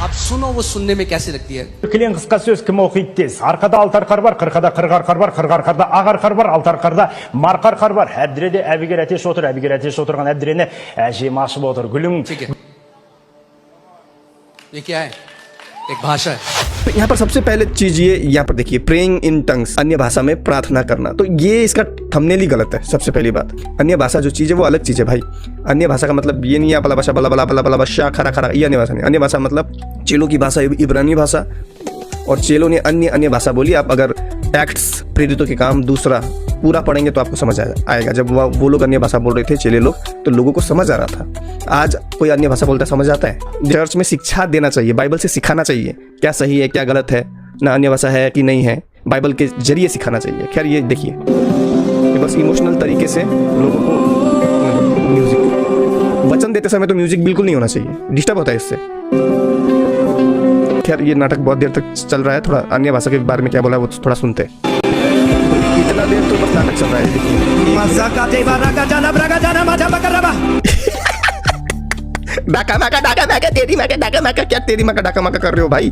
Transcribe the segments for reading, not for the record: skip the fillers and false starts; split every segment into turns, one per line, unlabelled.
आप सुनो वो सुनने में कैसी लगती है?
Kilian kıskası öz kim okuyup tez. Arkada altar kar var, kırkada kırgar kar var, kırgar karda ağar kar var, altar karda markar kar var. Her direde Abigail ateş otur, Abigail ateş oturgan her direne şey masum otur. Gülüm.
ठीक है, ये क्या है? एक भाषा है।
तो यहाँ पर सबसे पहले चीज ये यहाँ पर देखिए, प्रेइंग इन टंग्स, अन्य भाषा में प्रार्थना करना। तो ये इसका थंबनेल ही गलत है। सबसे पहली बात, अन्य भाषा जो चीज़ है वो अलग चीज़ है भाई। अन्य भाषा का मतलब ये नहीं है बला भाषा बला बला बला बला बशा खरा खरा, ये अन्य भाषा नहीं। अन्य भाषा मतलब चेलों की भाषा इब्रानी भाषा, और चेलों ने अन्य अन्य भाषा बोली। आप अगर एक्ट्स प्रेरितों के काम दूसरा पूरा पढ़ेंगे तो आपको समझ आएगा। जब वो लोग अन्य भाषा बोल रहे थे चेले लोग, तो लोगों को समझ आ रहा था। आज कोई अन्य भाषा बोलता है, समझ आता है? चर्च में शिक्षा देना चाहिए, बाइबल से सिखाना चाहिए क्या सही है क्या गलत है, ना अन्य भाषा है कि नहीं है, बाइबल के जरिए सिखाना चाहिए। खैर ये देखिए, ये बस इमोशनल तरीके से लोगों को म्यूजिक वचन देते समय तो म्यूजिक बिल्कुल नहीं होना चाहिए, डिस्टर्ब होता है इससे। खैर ये नाटक बहुत देर तक चल रहा है। थोड़ा अन्य भाषा के बारे में क्या बोला है वो थोड़ा सुनते हैं। इतना देर तो बस नाटक चल रहा है। डाका माका तेरी माका डाका माका, क्या तेरी माका डाका माका कर रहे हो भाई?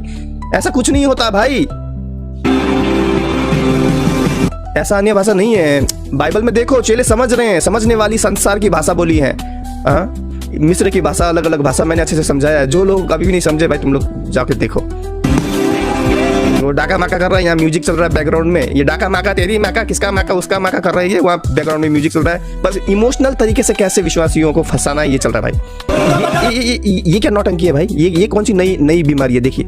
ऐसा कुछ नहीं होता भाई, ऐसा अन्य भाषा नहीं है। बाइबल में देखो, चेले समझ रहे हैं, समझने वाली संसार की भाषा बोली है। मिस्र की भाषा, अलग अलग भाषा मैंने अच्छे से समझाया है। जो लोग अभी भी नहीं समझे भाई, तुम लोग जाके देखो। वो डाका माका कर रहा है, यहाँ म्यूजिक चल रहा है बैकग्राउंड में। ये डाका माका तेरी माका, किसका माका उसका माका कर रही है, वहाँ बैकग्राउंड में म्यूजिक चल रहा है। बस इमोशनल तरीके से कैसे विश्वासियों को फंसाना है, ये चल रहा है भाई। ये क्या नौटंकी है भाई? ये कौन सी नई बीमारी है? देखिए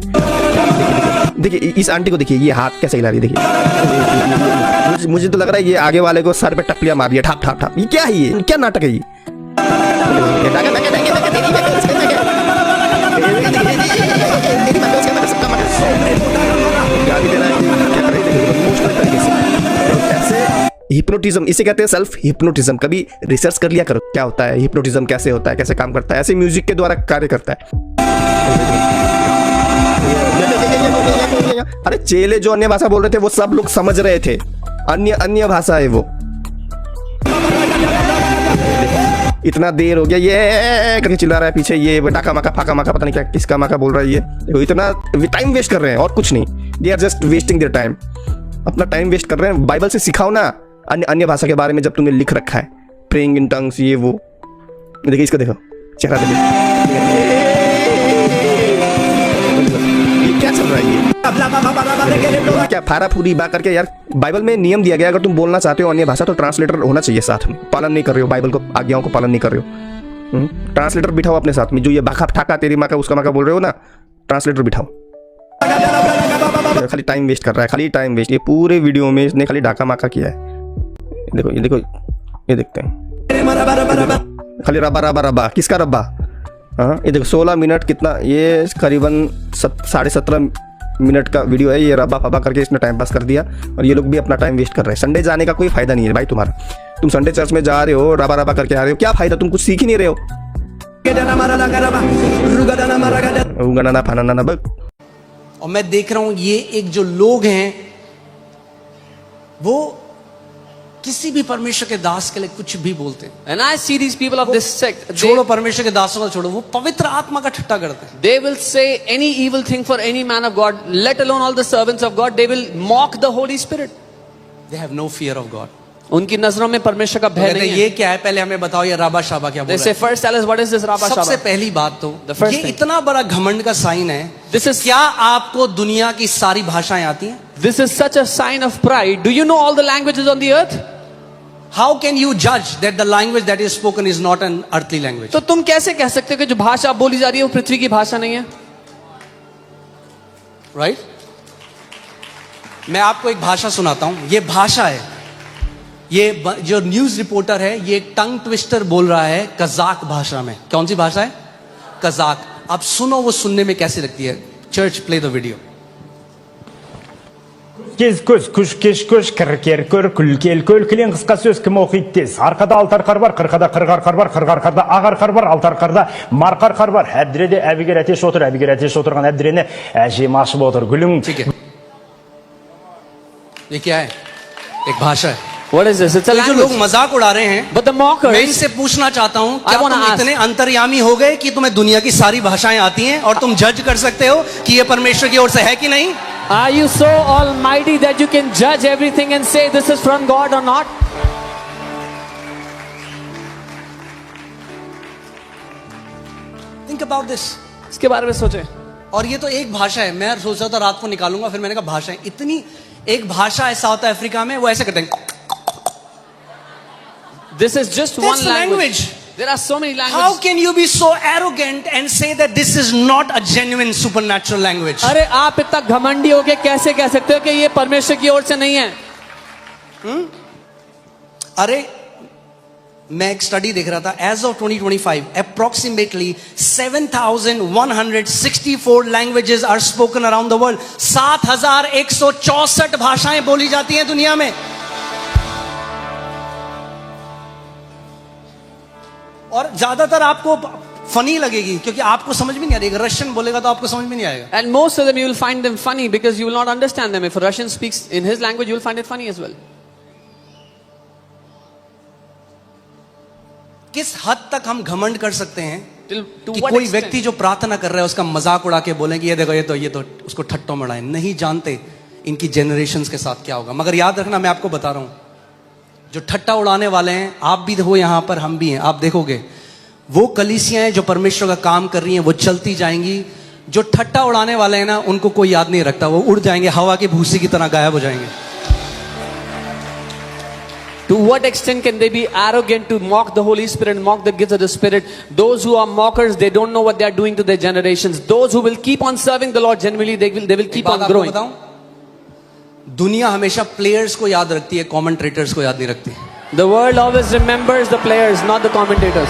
देखिए इस आंटी को देखिए, ये हाथ कैसे हिला रही है, देखिए। मुझे तो लग रहा है ये आगे वाले को सर पे टपलियां मार रही है, ठाप ठाप ठाप। ये क्या है? ये क्या नाटक है? ये हिप्नोटिज्म, इसे कहते हैं सेल्फ हिप्नोटिज्म। कभी रिसर्च कर लिया करो क्या होता है हिप्नोटिज्म, कैसे होता है, कैसे काम करता है। ऐसे म्यूजिक के द्वारा कार्य करता है। अरे चेले जो अन्य भाषा बोल रहे थे वो सब लोग समझ रहे थे, अन्य भाषा है वो। इतना देर हो गया ये करके चिल्ला रहा है पीछे, ये डाका माका फाका माका, पता नहीं क्या किसका माका बोल रहा है ये। देखो इतना टाइम वेस्ट कर रहे हैं और कुछ नहीं। They are just wasting their time, अपना टाइम वेस्ट कर रहे हैं। बाइबल से सिखाओ ना अन्य भाषा के बारे में, जब तुम्हें लिख रखा है प्रेइंग इन टंग्स ये वो। देखिए इसको देखो, चेहरा देखिए, ये क्या चल रहा है? ये क्या फारा फूरी बा करके यार। बाइबल में नियम दिया गया, अगर तुम बोलना चाहते हो अन्य भाषा तो ट्रांसलेटर होना चाहिए साथ में। पालन नहीं कर रहे हो, बाइबल को आज्ञाओं को पालन नहीं कर रहे हो। ट्रांसलेटर बिठाओ अपने साथ में। जो ये बाखा ठाका तेरी माँ का उसका माँ का बोल रहे हो ना, ट्रांसलेटर बिठाओ। खाली टाइम वेस्ट कर रहा है, खाली टाइम वेस्ट। ये पूरे वीडियो में इसने खाली डाका माका किया है। देखो ये देखो, ये देखते हैं, खाली रब्बा रब्बा रब्बा, किसका रब्बा? ये देखो 16 मिनट कितना, ये करीबन 17.5 मिनट का वीडियो है। ये रब्बा फब्बा करके इसने टाइम पास कर दिया, और ये लोग भी अपना टाइम वेस्ट कर रहे हैं। संडे जाने का कोई फायदा नहीं है भाई तुम्हारा। तुम संडे चर्च में जा रहे हो, रब्बा रब्बा करके आ रहे हो, क्या फायदा? तुम कुछ सीख ही नहीं रहे हो।
और मैं देख रहा हूं ये एक जो लोग हैं वो किसी भी परमेश्वर के दास के लिए कुछ भी बोलते हैं।
And I see these people of this sect.
छोड़ो परमेश्वर के दासों को छोड़ो, वो पवित्र आत्मा का ठट्टा करते हैं।
They will say any evil thing for any man of God, let alone all the servants of God. They will mock the Holy Spirit.
They have no fear of God.
उनकी नजरों में परमेश्वर का भय नहीं है।
ये क्या है? पहले हमें बताओ ये राबा शाबा क्या बोल रहा है?
They say first tell us what is this राबा शाबा?
सबसे पहली बात तो
first
ये
thing.
इतना बड़ा घमंड का साइन है।
This is
क्या आपको दुनिया की सारी भाषाएं आती हैं?
This is such a sign of pride. Do you know all the languages on the earth?
How can you judge that the language that is spoken is not an earthly language?
तो तुम कैसे कह सकते हो कि जो भाषा बोली जा रही है वो पृथ्वी की भाषा नहीं है?
Right? मैं आपको एक भाषा सुनाता हूं। ये भाषा है, ये जो न्यूज रिपोर्टर है ये एक टंग ट्विस्टर बोल रहा है कजाक भाषा में। कौन सी भाषा है? कजाक। आप सुनो वो सुनने में कैसी लगती है। Church play the video.
кез көз, күш кеш көш, кір кер көр, күл кел көл, кілең қысқа сөз кім оқиды тез. Арқада алтар қар бар, қырқада қырғар қар бар, қырғар қарда ағар қар бар, алтар қарда марқар қар бар. Әбдіреде әбігер әтеш отыр, әбігер әтеш отырған әбдірені әжем ашып отыр. Гүлің.
ठीक है, ये क्या है? एक भाषा है।
What is this? It's a
तो जो लोग
language.
मजाक उड़ा रहे हैं,
But the mockers,
मैं इनसे पूछना चाहता हूं,
I
क्या
wanna
तुम
ask.
इतने अंतर्यामी हो गए कि तुम्हें दुनिया की सारी भाषाएं आती हैं और तुम जज कर सकते हो कि ये परमेश्वर की ओर से है कि नहीं?
are you so almighty that you can judge everything and say this is from God or not?
Think about this.
इसके बारे में सोचे.
और ये तो एक भाषा है, मैं सोच रहा था रात को निकालूंगा, फिर मैंने कहा भाषा है इतनी, एक भाषा है साउथ अफ्रीका में, वो ऐसे करते हैं।
This is just
That's
one
the
language.
language.
There are so many
How
languages.
can you be so arrogant and say that this is not a genuine supernatural language?
अरे आप इतना घमंडी होके कैसे कह सकते हो कि ये परमेश्वर की ओर से नहीं है?
अरे मैं एक स्टडी देख रहा था, as of 2025 approximately 7,164 languages are spoken around the world. 7,164 भाषाएं बोली जाती हैं दुनिया में। और ज्यादातर आपको फनी लगेगी क्योंकि आपको समझ में नहीं आ रही। अगर रशियन बोलेगा तो आपको समझ में नहीं आएगा।
And most of them you will find them funny because you will not understand them. If a Russian speaks in his language, you will find it funny as well.
किस हद तक हम घमंड कर सकते हैं
To
कि
what
कोई
extent?
व्यक्ति जो प्रार्थना कर रहा है उसका मजाक उड़ा के बोले कि ये देखो ये तो उसको ठट्टों में उड़ाएं। नहीं जानते इनकी जनरेशंस के साथ क्या होगा। मगर याद रखना, मैं आपको बता रहा हूं, जो ठट्टा उड़ाने वाले हैं, आप भी हो यहां पर, हम भी हैं, आप देखोगे वो कलीसियां जो परमेश्वर का काम कर रही हैं वो चलती जाएंगी। जो ठट्टा उड़ाने वाले हैं ना, उनको कोई याद नहीं रखता, वो उड़ जाएंगे, हवा की भूसी की तरह गायब हो जाएंगे।
To what extent can they be arrogant to mock the Holy Spirit, mock the gifts of the Spirit? Those who are mockers, they don't know what they are doing to their generations. Those who will keep on serving the Lord, genuinely they will keep
बात
on
आपको
growing.
बताऊं, दुनिया हमेशा players को याद रखती है, कमेंट्रेटर्स को याद नहीं रखती।
The world always remembers the players, not the commentators.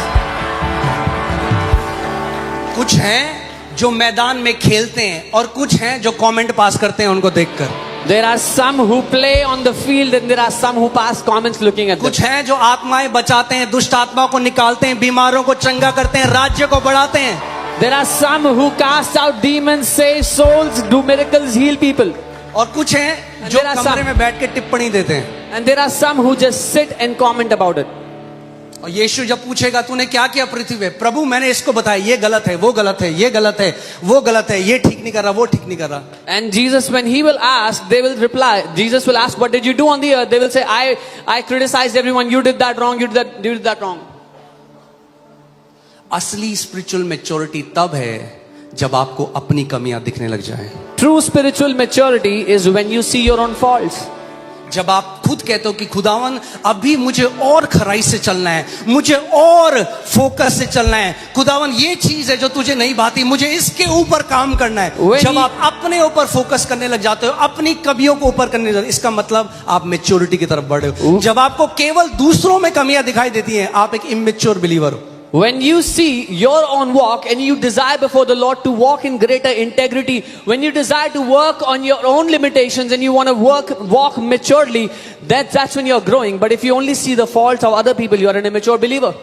कुछ हैं जो मैदान में खेलते हैं और कुछ हैं जो कमेंट पास करते हैं उनको देखकर।
There are some who play on the field and there are some who pass comments looking at them.
कुछ हैं जो आत्माएं बचाते हैं, दुष्ट आत्माओं को निकालते हैं, बीमारों को चंगा करते हैं, राज्य को बढ़ाते हैं।
There are some who cast out demons, save souls, do miracles, heal people.
और कुछ हैं जो
there are
कमरे
some-
में बैठ के टिप्पणी देते हैं।
And there are some who just sit and comment about it.
और यीशु जब पूछेगा तूने क्या किया पृथ्वी पे, प्रभु मैंने इसको बताया, ये गलत है, वो गलत है, ये गलत है, वो गलत है, ये ठीक नहीं कर रहा, वो ठीक नहीं कर रहा।
And Jesus, when he will ask, they will reply. Jesus will ask, what did you do on the earth? They will say, I criticized everyone. You did that wrong. You did that wrong.
असली spiritual maturity तब है जब आपको अपनी कमियां दिखने लग जाएं।
True spiritual maturity is when you see your own faults.
जब आप खुद कहते हो कि खुदावन अभी मुझे और खराई से चलना है, मुझे और फोकस से चलना है, खुदावन ये चीज है जो तुझे नहीं भाती, मुझे इसके ऊपर काम करना है।
When
जब
he-
आप अपने ऊपर फोकस करने लग जाते हो, अपनी कमियों को ऊपर करने लग जाते हो, इसका मतलब आप मेच्योरिटी की तरफ बढ़े हो। जब आपको केवल दूसरों में कमियां दिखाई देती हैं, आप एक इमेच्योर बिलीवर हो।
When you see your own walk and you desire before the Lord to walk in greater integrity, when you desire to work on your own limitations and you want to walk maturely, that's when you're growing. But if you only see the faults of other people, you are an immature believer.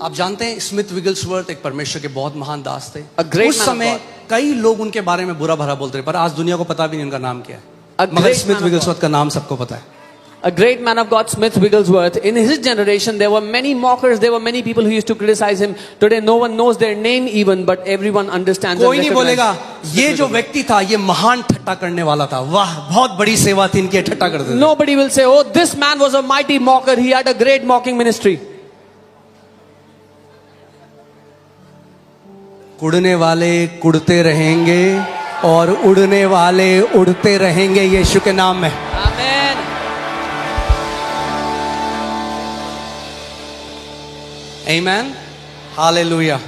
आप जानते हैं Smith Wigglesworth एक परमेश्वर के बहुत महान दास थे।
A great
उस
man of
समय
God.
कई लोग उनके बारे में बुरा भला बोलते रहे, पर आज दुनिया को पता भी नहीं उनका नाम क्या
A
है। मगर
great
Smith
man of
Wigglesworth का नाम सबको पता है।
A great man of God, Smith Wigglesworth. In his generation, there were many mockers. There were many people who used to criticize him. Today, no one knows their name even, but everyone understands.
कोई
and
नहीं बोलेगा
recognizes
ये
Smith
जो
Wigglesworth.
व्यक्ति था ये महान ठट्टा करने वाला था, वाह बहुत बड़ी सेवा थी इनकी, ठट्टा करते थे।
Nobody will say, oh, this man was a mighty mocker. He had a great mocking ministry.
कुड़ने वाले कुड़ते रहेंगे और उड़ने वाले उड़ते रहेंगे यीशु के नाम में।
Amen.
आमीन, हालेलुया।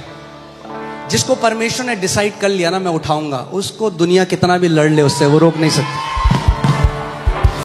जिसको परमेश्वर ने डिसाइड कर लिया ना मैं उठाऊंगा, उसको दुनिया कितना भी लड़ ले उससे वो रोक नहीं सकती।